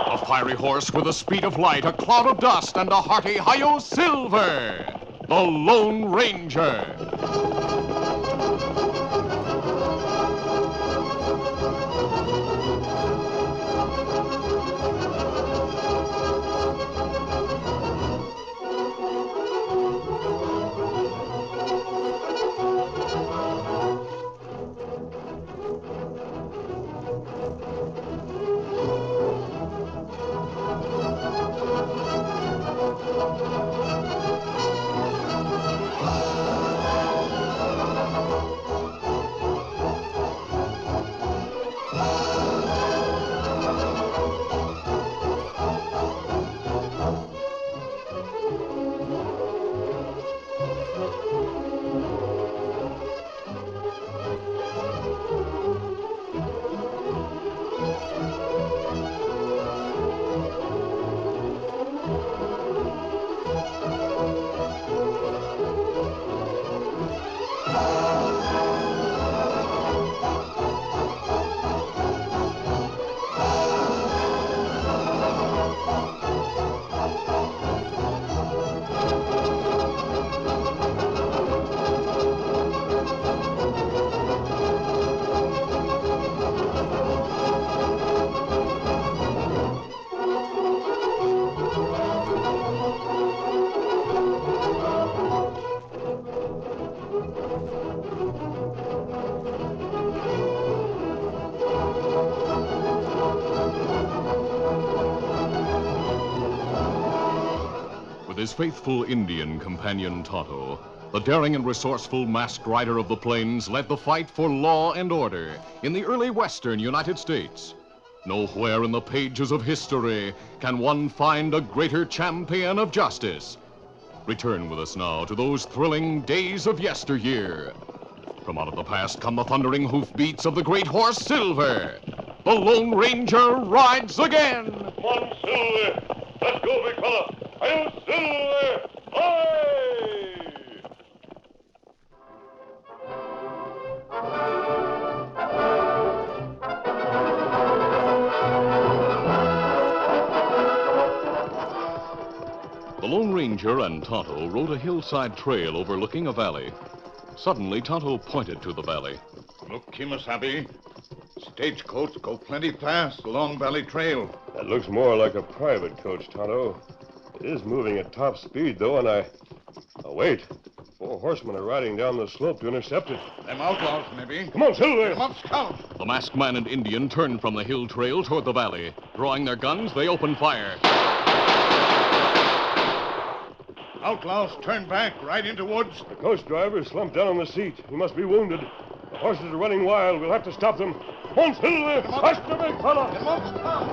A fiery horse with the speed of light, a cloud of dust, and a hearty hi-yo silver. The Lone Ranger. With his faithful Indian companion Tonto, the daring and resourceful masked rider of the plains led the fight for law and order in the early western United States. Nowhere in the pages of history can one find a greater champion of justice. Return with us now to those thrilling days of yesteryear. From out of the past come the thundering hoofbeats of the great horse Silver. The Lone Ranger rides again. Come on, Silver. Let's go, big fella. I'll Silver. Aye! The Lone Ranger and Tonto rode a hillside trail overlooking a valley. Suddenly, Tonto pointed to the valley. Look, Emissary. Stagecoach go plenty fast along Valley Trail. That looks more like a private coach, Tonto. It is moving at top speed, though, and Oh, wait. 4 horsemen are riding down the slope to intercept it. Them outlaws, maybe. Come on, Silver! Come up, scout. The masked man and Indian turned from the hill trail toward the valley. Drawing their guns, they opened fire. Outlaws turn back right into woods. The coach driver is slumped down on the seat. He must be wounded. The horses are running wild. We'll have to stop them. Come on, Silver! Faster, big fella! Come up, scout.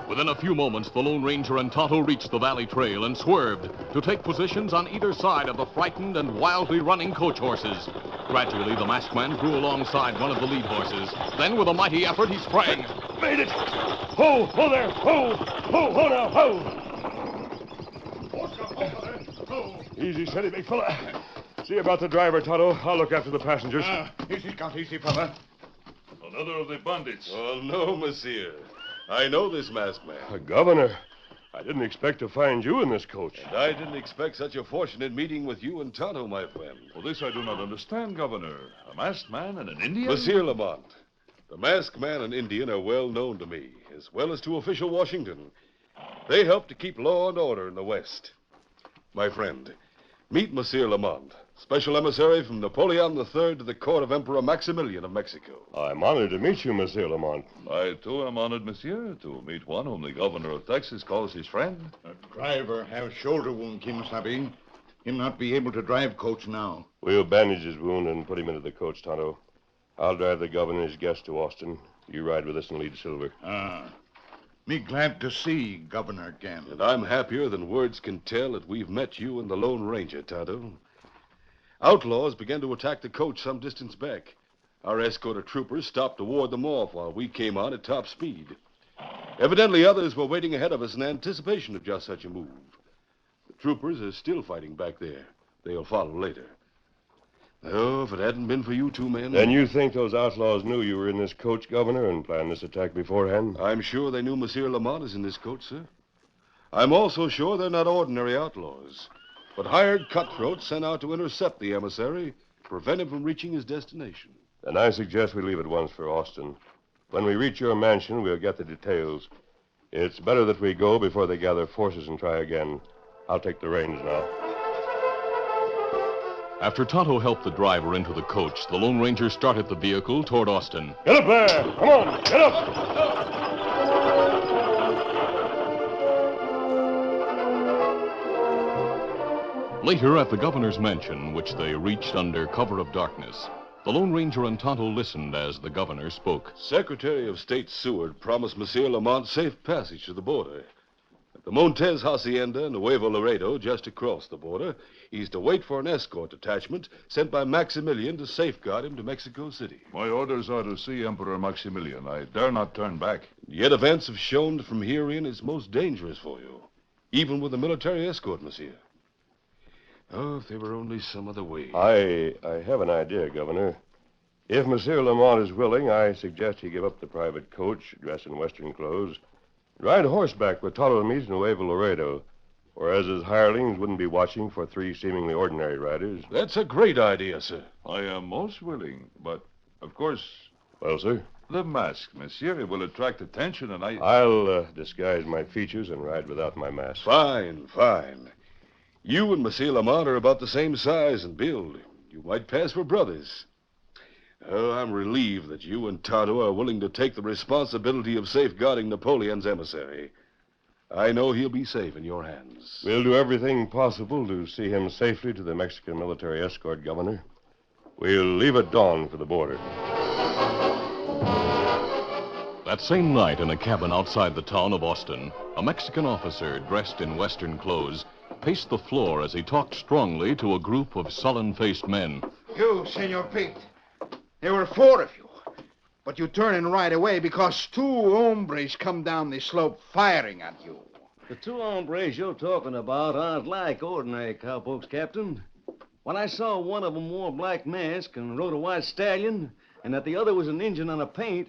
Within a few moments, the Lone Ranger and Tonto reached the valley trail and swerved to take positions on either side of the frightened and wildly running coach horses. Gradually, the masked man drew alongside one of the lead horses. Then, with a mighty effort, he sprang. Made it! Ho! Ho there! Ho! Ho! Ho now! Ho! Easy, steady, big fella. See about the driver, Tonto. I'll look after the passengers. Easy, scout, easy, fella. Another of the bandits. Oh, no, monsieur. I know this masked man. Governor, I didn't expect to find you in this coach. And I didn't expect such a fortunate meeting with you and Tonto, my friend. Well, this I do not understand, Governor. A masked man and an Indian? Monsieur Lamont, the masked man and Indian are well known to me, as well as to official Washington. They help to keep law and order in the West. My friend, meet Monsieur Lamont, special emissary from Napoleon III to the court of Emperor Maximilian of Mexico. I'm honored to meet you, Monsieur Lamont. I, too, am honored, monsieur, to meet one whom the governor of Texas calls his friend. The driver have shoulder wound, Emissary. Him not be able to drive coach now. We'll bandage his wound and put him into the coach, Tonto. I'll drive the governor and his guest to Austin. You ride with us and lead Silver. Me glad to see Governor again. And I'm happier than words can tell that we've met you and the Lone Ranger, Tonto. Outlaws began to attack the coach some distance back. Our escort of troopers stopped to ward them off while we came on at top speed. Evidently, others were waiting ahead of us in anticipation of just such a move. The troopers are still fighting back there. They'll follow later. Oh, if it hadn't been for you two men... Then you think those outlaws knew you were in this coach, Governor, and planned this attack beforehand? I'm sure they knew Monsieur Lamont is in this coach, sir. I'm also sure they're not ordinary outlaws, but hired cutthroats sent out to intercept the emissary, prevent him from reaching his destination. Then I suggest we leave at once for Austin. When we reach your mansion, we'll get the details. It's better that we go before they gather forces and try again. I'll take the reins now. After Tonto helped the driver into the coach, the Lone Ranger started the vehicle toward Austin. Get up there! Come on, get up! Later, at the governor's mansion, which they reached under cover of darkness, the Lone Ranger and Tonto listened as the governor spoke. Secretary of State Seward promised Monsieur Lamont safe passage to the border. At the Montez Hacienda, Nuevo Laredo, just across the border, he's to wait for an escort detachment sent by Maximilian to safeguard him to Mexico City. My orders are to see Emperor Maximilian. I dare not turn back. Yet events have shown that from here in it's most dangerous for you, even with a military escort, monsieur. Oh, if there were only some other way. I have an idea, Governor. If Monsieur Lamont is willing, I suggest he give up the private coach, dressed in Western clothes, ride horseback with Tonto and me to Nuevo Laredo, whereas his hirelings wouldn't be watching for three seemingly ordinary riders. That's a great idea, sir. I am most willing, but, of course, Well, sir, the mask, monsieur, it will attract attention, and I'll disguise my features and ride without my mask. Fine, fine. You and Monsieur Lamont are about the same size and build. You might pass for brothers. Oh, I'm relieved that you and Tonto are willing to take the responsibility of safeguarding Napoleon's emissary. I know he'll be safe in your hands. We'll do everything possible to see him safely to the Mexican military escort, Governor. We'll leave at dawn for the border. That same night, in a cabin outside the town of Austin, a Mexican officer dressed in Western clothes paced the floor as he talked strongly to a group of sullen-faced men. You, Senor Pete. There were 4 of you. But you turn and ride away because 2 hombres come down the slope firing at you. The 2 hombres you're talking about aren't like ordinary cowpokes, Captain. When I saw one of them wore a black mask and rode a white stallion, and that the other was an Indian on a paint,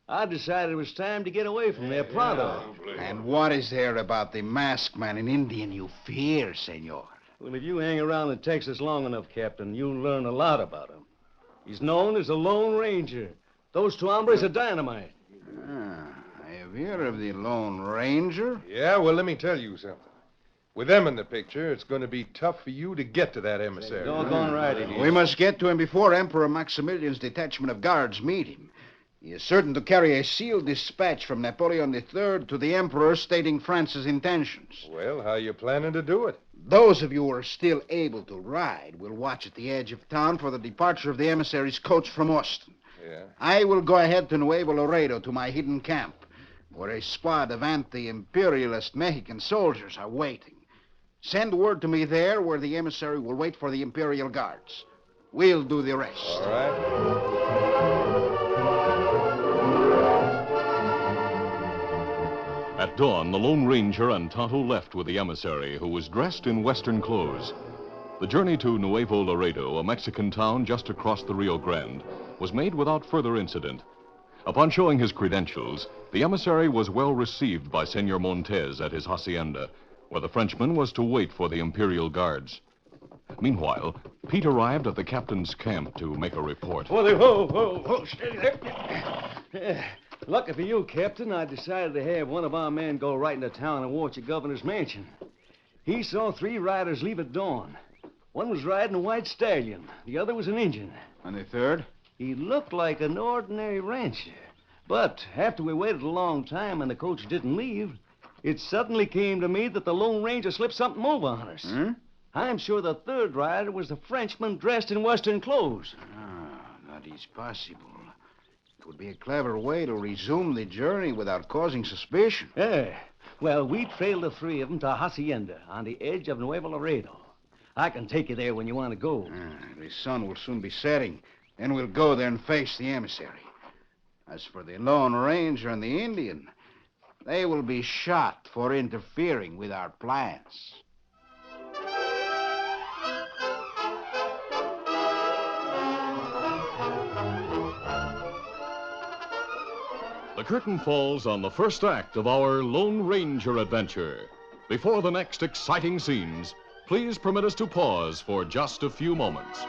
I decided it was time to get away from there pronto. And what is there about the masked man in Indian you fear, senor? Well, if you hang around in Texas long enough, Captain, you'll learn a lot about him. He's known as the Lone Ranger. Those 2 hombres are dynamite. I have heard of the Lone Ranger. Yeah, well, let me tell you something. With them in the picture, it's going to be tough for you to get to that emissary. Doggone right it is. We must get to him before Emperor Maximilian's detachment of guards meet him. He is certain to carry a sealed dispatch from Napoleon III to the Emperor stating France's intentions. Well, how you planning to do it? Those of you who are still able to ride will watch at the edge of town for the departure of the emissary's coach from Austin. Yeah. I will go ahead to Nuevo Laredo to my hidden camp, where a squad of anti-imperialist Mexican soldiers are waiting. Send word to me there where the emissary will wait for the Imperial Guards. We'll do the rest. All right. At dawn, the Lone Ranger and Tonto left with the emissary, who was dressed in Western clothes. The journey to Nuevo Laredo, a Mexican town just across the Rio Grande, was made without further incident. Upon showing his credentials, the emissary was well received by Senor Montez at his hacienda, where the Frenchman was to wait for the Imperial Guards. Meanwhile, Pete arrived at the captain's camp to make a report. Whoa, steady there. Lucky for you, Captain, I decided to have one of our men go right into town and watch the governor's mansion. He saw 3 riders leave at dawn. One was riding a white stallion. The other was an Indian. And the third? He looked like an ordinary rancher. But after we waited a long time and the coach didn't leave, it suddenly came to me that the Lone Ranger slipped something over on us. I'm sure the 3rd rider was the Frenchman dressed in Western clothes. That is possible. It would be a clever way to resume the journey without causing suspicion. Yeah. Well, we trailed the 3 of them to Hacienda on the edge of Nuevo Laredo. I can take you there when you want to go. The sun will soon be setting. Then we'll go there and face the emissary. As for the Lone Ranger and the Indian, they will be shot for interfering with our plans. curtain falls on the first act of our Lone Ranger adventure. Before the next exciting scenes, please permit us to pause for just a few moments.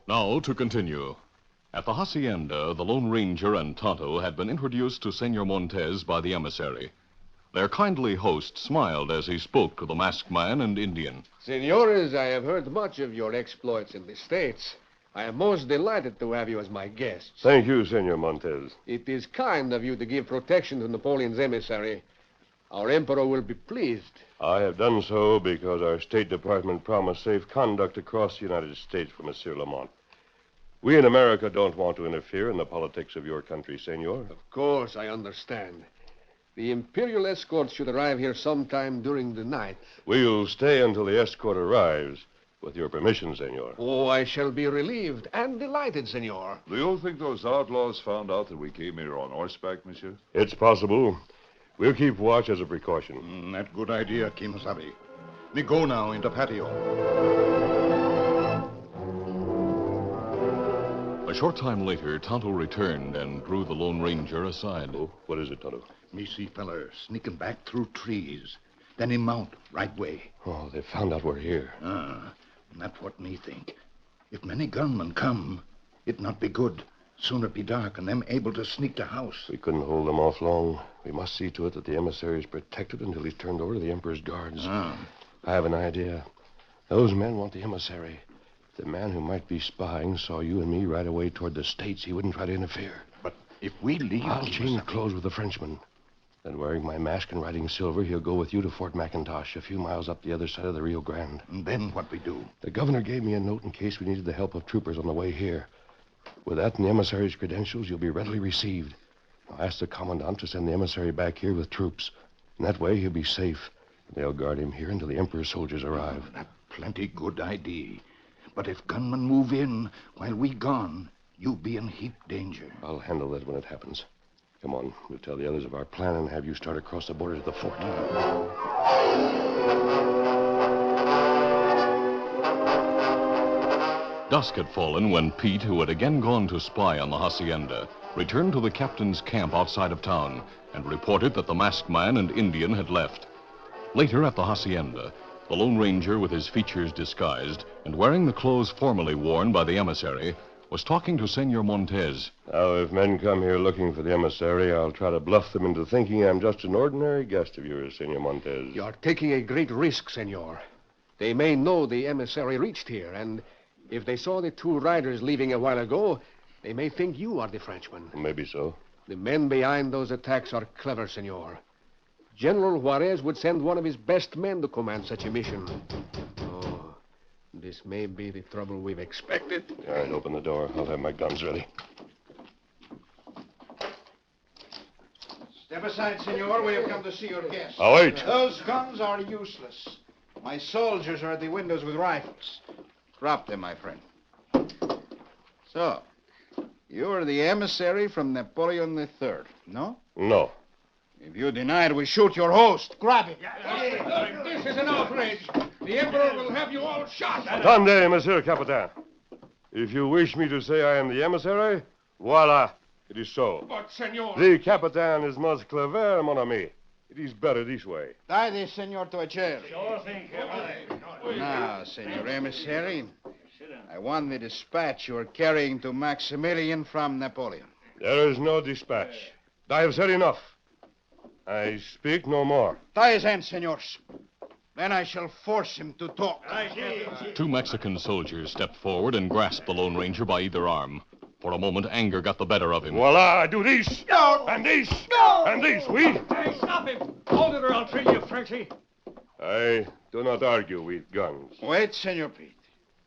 Now to continue. At the hacienda, the Lone Ranger and Tonto had been introduced to Senor Montez by the emissary. Their kindly host smiled as he spoke to the masked man and Indian. Senores, I have heard much of your exploits in the States. I am most delighted to have you as my guests. Thank you, Senor Montez. It is kind of you to give protection to Napoleon's emissary. Our emperor will be pleased. I have done so because our State Department promised safe conduct across the United States for Monsieur Lamont. We in America don't want to interfere in the politics of your country, Senor. Of course, I understand. The Imperial escort should arrive here sometime during the night. We'll stay until the escort arrives. With your permission, Senor. Oh, I shall be relieved and delighted, Senor. Do you think those outlaws found out that we came here on horseback, monsieur? It's possible. We'll keep watch as a precaution. That good idea, Emissary. Me go now in the patio. A short time later, Tonto returned and drew the Lone Ranger aside. Oh, what is it, Tonto? Me see feller sneaking back through trees. Then he mount right way. Oh, they found out we're here. That's what me think. If many gunmen come, it not be good. Soon it be dark and them able to sneak the house. We couldn't hold them off long. We must see to it that the emissary is protected until he's turned over to the Emperor's guards. I have an idea. Those men want the emissary. If the man who might be spying saw you and me right away toward the States, he wouldn't try to interfere. But if we leave... I'll change clothes with the Frenchman. Then wearing my mask and riding silver, he'll go with you to Fort McIntosh, a few miles up the other side of the Rio Grande. And then what we do? The governor gave me a note in case we needed the help of troopers on the way here. With that and the emissary's credentials, you'll be readily received. I'll ask the commandant to send the emissary back here with troops. And that way he'll be safe. They'll guard him here until the Emperor's soldiers arrive. That's plenty good idea. But if gunmen move in while we gone, you be in heap danger. I'll handle that when it happens. Come on, we'll tell the others of our plan and have you start across the border to the fort. Dusk had fallen when Pete, who had again gone to spy on the hacienda, returned to the captain's camp outside of town and reported that the masked man and Indian had left. Later at the hacienda, the Lone Ranger, with his features disguised and wearing the clothes formerly worn by the emissary, was talking to Senor Montez. Now, if men come here looking for the emissary, I'll try to bluff them into thinking I'm just an ordinary guest of yours, Senor Montez. You are taking a great risk, Senor. They may know the emissary reached here, and if they saw the two riders leaving a while ago, they may think you are the Frenchman. Maybe so. The men behind those attacks are clever, Senor. General Juarez would send one of his best men to command such a mission. Oh, this may be the trouble we've expected. All right, open the door. I'll have my guns ready. Step aside, senor. We have come to see your guest. I'll wait. Those guns are useless. My soldiers are at the windows with rifles. Drop them, my friend. So, You're the emissary from Napoleon III, no? No. If you deny it, we shoot your host. Grab him. This is an outrage. The Emperor will have you all shot. Attendez, Monsieur Capitaine. If you wish me to say I am the emissary, voila, it is so. But, senor... The Capitaine is most clever, mon ami. It is better this way. Tie this senor to a chair. Sure thing, Captain. Now, senor emissary, I want the dispatch you are carrying to Maximilian from Napoleon. There is no dispatch. I have said enough. I speak no more. Tie his hands, senors. Then I shall force him to talk. Two Mexican soldiers stepped forward and grasped the Lone Ranger by either arm. For a moment, anger got the better of him. Voila, I do this. No! And this. No! And this, oui? Hey, stop him! Hold it or I'll kill you, Frenchie. I do not argue with guns. Wait, Senor Pete.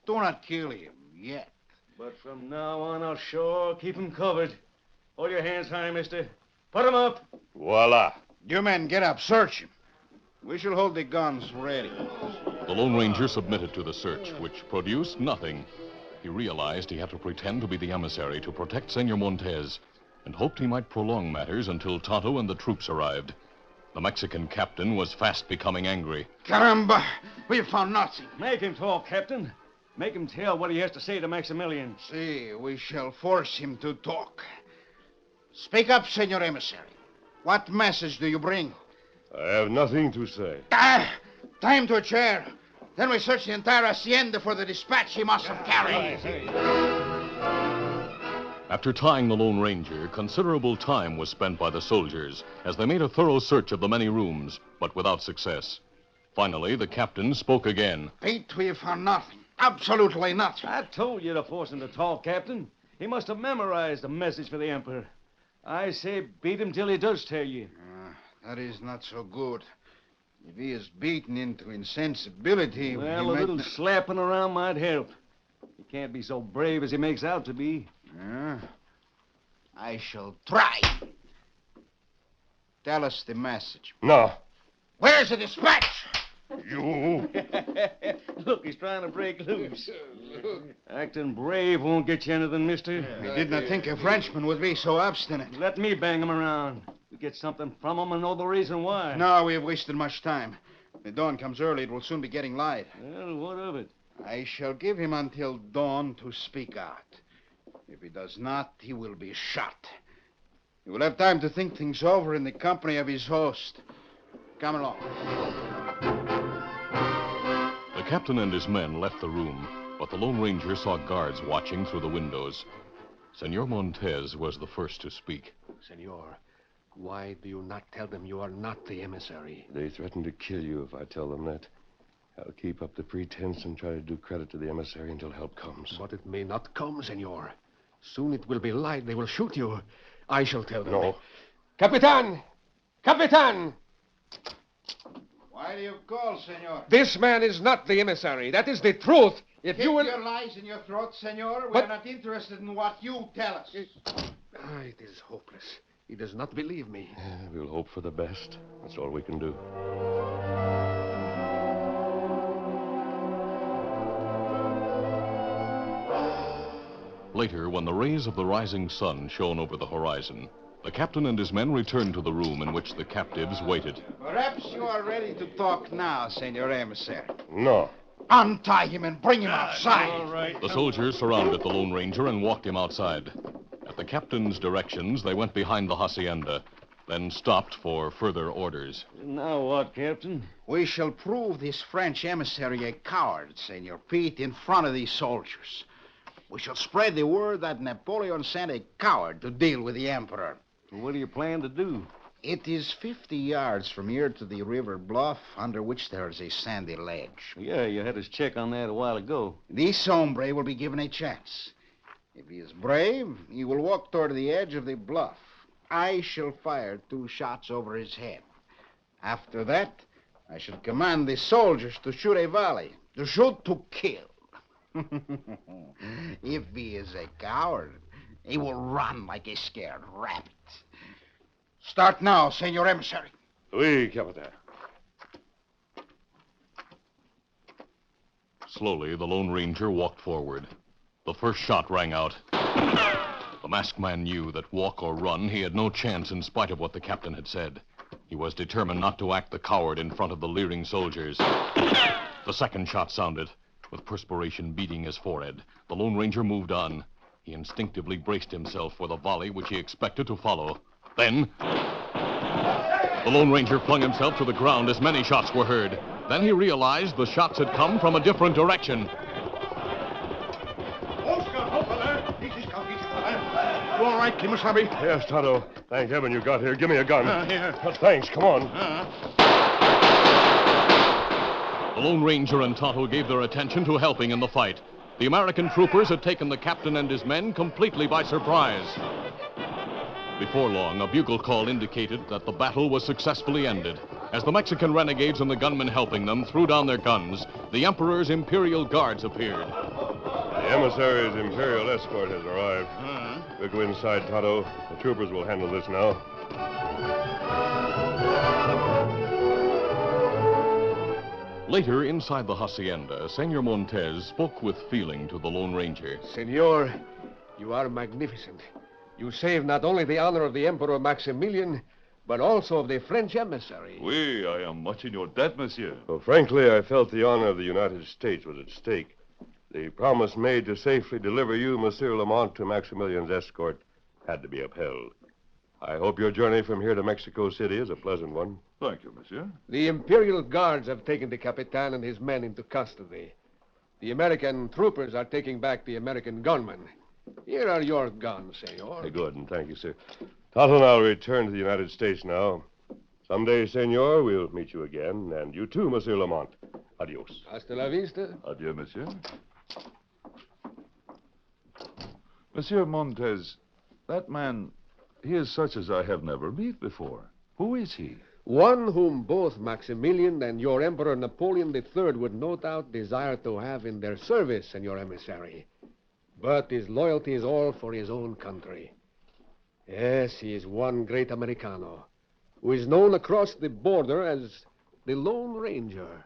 Do not kill him yet. But from now on, I'll sure keep him covered. Hold your hands high, mister. Put him up. Voila. You men, get up. Search him. We shall hold the guns ready. The Lone Ranger submitted to the search, which produced nothing. He realized he had to pretend to be the emissary to protect Senor Montez, and hoped he might prolong matters until Tonto and the troops arrived. The Mexican captain was fast becoming angry. Caramba! We found nothing. Make him talk, Captain. Make him tell what he has to say to Maximilian. See, we shall force him to talk. Speak up, Senor Emissary. What message do you bring? I have nothing to say. Tie him to a chair. Then we search the entire hacienda for the dispatch he must have carried. After tying the Lone Ranger, considerable time was spent by the soldiers as they made a thorough search of the many rooms, but without success. Finally, the captain spoke again. Pete, we have found nothing. Absolutely nothing. I told you to force him to talk, Captain. He must have memorized a message for the Emperor. I say beat him till he does tell you. That is not so good. If he is beaten into insensibility... Well, a little slapping around might help. He can't be so brave as he makes out to be. I shall try. Tell us the message. No. Where's the dispatch? You. Look, he's trying to break loose. Acting brave won't get you anything, mister. We did not think a Frenchman would be so obstinate. Let me bang him around. We get something from him and know the reason why. No, we have wasted much time. The dawn comes early. It will soon be getting light. Well, what of it? I shall give him until dawn to speak out. If he does not, he will be shot. He will have time to think things over in the company of his host. Come along. The captain and his men left the room, but the Lone Ranger saw guards watching through the windows. Senor Montez was the first to speak. Senor, why do you not tell them you are not the emissary? They threaten to kill you if I tell them that. I'll keep up the pretense and try to do credit to the emissary until help comes. But it may not come, senor. Soon it will be light. They will shoot you. I shall tell them. No. Capitan! Capitan! Why do you call, senor? This man is not the emissary. That is the truth. If Keep you will... your lies in your throat, senor. We But- are not interested in what you tell us. It is hopeless. He does not believe me. We'll hope for the best. That's all we can do. Later, when the rays of the rising sun shone over the horizon, the captain and his men returned to the room in which the captives waited. Perhaps you are ready to talk now, senor emissary. No. Untie him and bring him outside. All right. The soldiers surrounded the Lone Ranger and walked him outside. At the captain's directions, they went behind the hacienda, then stopped for further orders. Now what, Captain? We shall prove this French emissary a coward, Senor Pete, in front of these soldiers. We shall spread the word that Napoleon sent a coward to deal with the Emperor. What do you plan to do? It is 50 yards from here to the river bluff, under which there is a sandy ledge. Yeah, you had us check on that a while ago. This hombre will be given a chance. If he is brave, he will walk toward the edge of the bluff. I shall fire 2 shots over his head. After that, I shall command the soldiers to shoot a volley. To shoot to kill. If he is a coward, he will run like a scared rabbit. Start now, Senor Emissary. Oui, Captain. Slowly, the Lone Ranger walked forward. The first shot rang out. The masked man knew that walk or run, he had no chance in spite of what the captain had said. He was determined not to act the coward in front of the leering soldiers. The second shot sounded. With perspiration beading his forehead, the Lone Ranger moved on. He instinctively braced himself for the volley which he expected to follow. Then, the Lone Ranger flung himself to the ground as many shots were heard. Then he realized the shots had come from a different direction. You all right, Emissary? Yes, Tonto. Thank heaven you got here. Give me a gun. Here. Thanks. Come on. The Lone Ranger and Tonto gave their attention to helping in the fight. The American troopers had taken the captain and his men completely by surprise. Before long, a bugle call indicated that the battle was successfully ended. As the Mexican renegades and the gunmen helping them threw down their guns, the Emperor's Imperial Guards appeared. The emissary's Imperial escort has arrived. We'll go inside, Tonto. The troopers will handle this now. Later, inside the hacienda, Senor Montez spoke with feeling to the Lone Ranger. Senor, you are magnificent. You saved not only the honor of the Emperor Maximilian, but also of the French emissary. Oui, I am much in your debt, monsieur. Well, frankly, I felt the honor of the United States was at stake. The promise made to safely deliver you, Monsieur Lamont, to Maximilian's escort had to be upheld. I hope your journey from here to Mexico City is a pleasant one. Thank you, monsieur. The Imperial Guards have taken the Capitan and his men into custody. The American troopers are taking back the American gunmen. Here are your guns, senor. Good, and thank you, sir. Tonto and I'll return to the United States now. Someday, senor, we'll meet you again, and you too, Monsieur Lamont. Adios. Hasta la vista. Adieu, monsieur. Monsieur Montez, that man, he is such as I have never met before. Who is he? One whom both Maximilian and your Emperor Napoleon III would no doubt desire to have in their service, Senor Emissary. But his loyalty is all for his own country. Yes, he is one great Americano, who is known across the border as the Lone Ranger.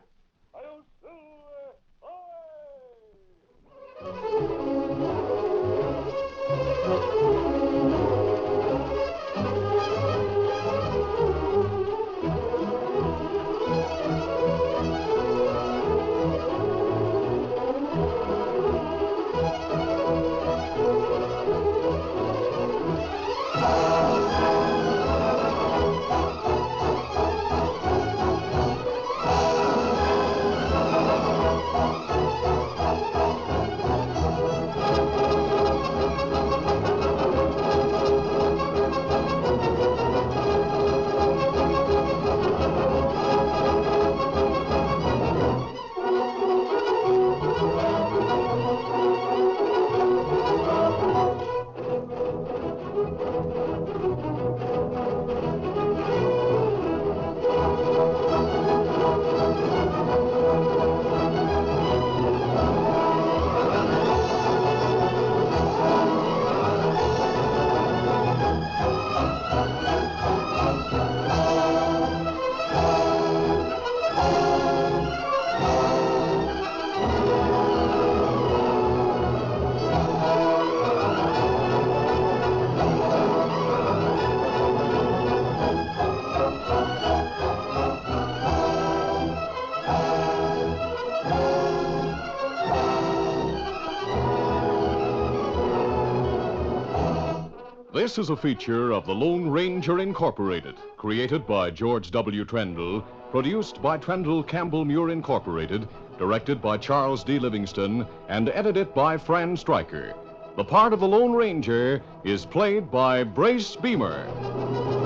This is a feature of the Lone Ranger Incorporated, created by George W. Trendle, produced by Trendle Campbell Muir Incorporated, directed by Charles D. Livingston, and edited by Fran Stryker. The part of the Lone Ranger is played by Brace Beamer.